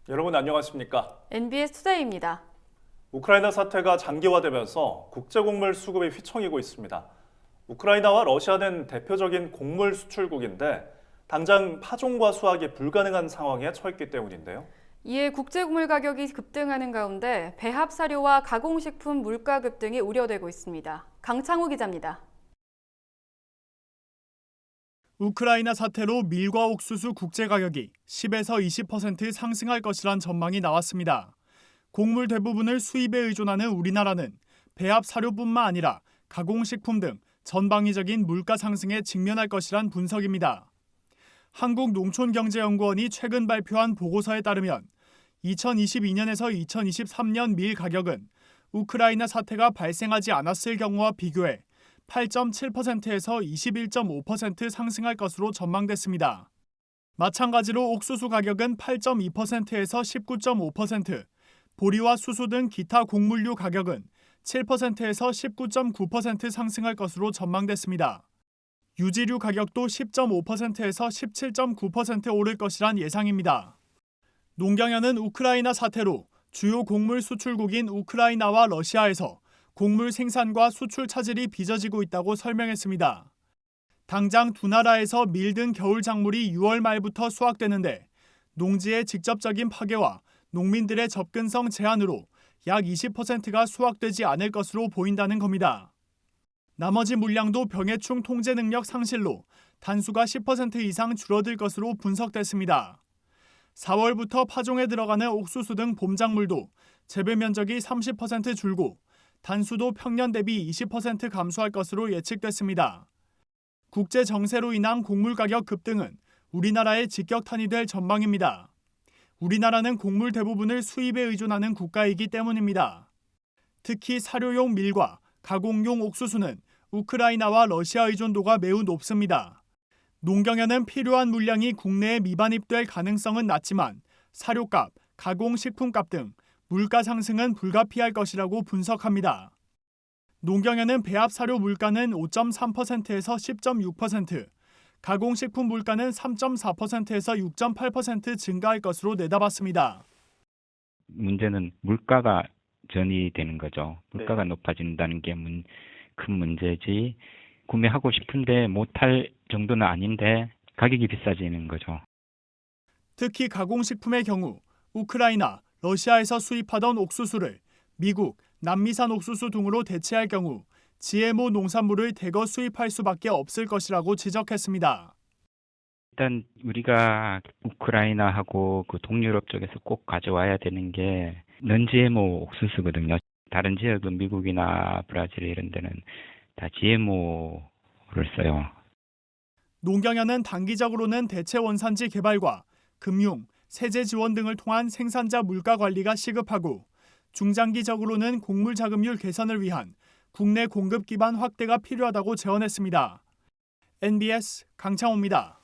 여러분 안녕하십니까? NBS 투데이입니다. 우크라이나 사태가 장기화되면서 국제곡물 수급이 휘청이고 있습니다. 우크라이나와 러시아는 대표적인 곡물 수출국인데 당장 파종과 수확이 불가능한 상황에 처했기 때문인데요. 이에 국제곡물 가격이 급등하는 가운데 배합 사료와 가공식품 물가 급등이 우려되고 있습니다. 강창우 기자입니다. 우크라이나 사태로 밀과 옥수수 국제 가격이 10에서 20% 상승할 것이란 전망이 나왔습니다. 곡물 대부분을 수입에 의존하는 우리나라는 배합 사료뿐만 아니라 가공식품 등 전방위적인 물가 상승에 직면할 것이란 분석입니다. 한국농촌경제연구원이 최근 발표한 보고서에 따르면 2022년에서 2023년 밀 가격은 우크라이나 사태가 발생하지 않았을 경우와 비교해 8.7%에서 21.5% 상승할 것으로 전망됐습니다. 마찬가지로 옥수수 가격은 8.2%에서 19.5%, 보리와 수수 등 기타 곡물류 가격은 7%에서 19.9% 상승할 것으로 전망됐습니다. 유지류 가격도 10.5%에서 17.9% 오를 것이란 예상입니다. 농경연은 우크라이나 사태로 주요 곡물 수출국인 우크라이나와 러시아에서 곡물 생산과 수출 차질이 빚어지고 있다고 설명했습니다. 당장 두 나라에서 밀 등 겨울 작물이 6월 말부터 수확되는데 농지의 직접적인 파괴와 농민들의 접근성 제한으로 약 20%가 수확되지 않을 것으로 보인다는 겁니다. 나머지 물량도 병해충 통제 능력 상실로 단수가 10% 이상 줄어들 것으로 분석됐습니다. 4월부터 파종에 들어가는 옥수수 등 봄작물도 재배 면적이 30% 줄고 단수도 평년 대비 20% 감소할 것으로 예측됐습니다. 국제 정세로 인한 곡물 가격 급등은 우리나라의 직격탄이 될 전망입니다. 우리나라는 곡물 대부분을 수입에 의존하는 국가이기 때문입니다. 특히 사료용 밀과 가공용 옥수수는 우크라이나와 러시아 의존도가 매우 높습니다. 농경연은 필요한 물량이 국내에 미반입될 가능성은 낮지만 사료값, 가공식품값 등 물가 상승은 불가피할 것이라고 분석합니다. 농경연은 배합 사료 물가는 5.3%에서 10.6%, 가공식품 물가는 3.4%에서 6.8% 증가할 것으로 내다봤습니다. 문제는 물가가 전이 되는 거죠. 물가가 높아진다는 게 큰 문제지. 구매하고 싶은데 못할 정도는 아닌데 가격이 비싸지는 거죠. 특히 가공식품의 경우 우크라이나, 러시아에서 수입하던 옥수수를 미국, 남미산 옥수수 등으로 대체할 경우 GMO 농산물을 대거 수입할 수밖에 없을 것이라고 지적했습니다. 일단 우리가 우크라이나하고 그 동유럽 쪽에서 꼭 가져와야 되는 게 non-GMO 옥수수거든요. 다른 지역은 미국이나 브라질 이런 데는 다 GMO를 써요. 농경연은 단기적으로는 대체 원산지 개발과 금융, 세제 지원 등을 통한 생산자 물가 관리가 시급하고 중장기적으로는 곡물 자급률 개선을 위한 국내 공급 기반 확대가 필요하다고 제언했습니다. NBS 강창호입니다.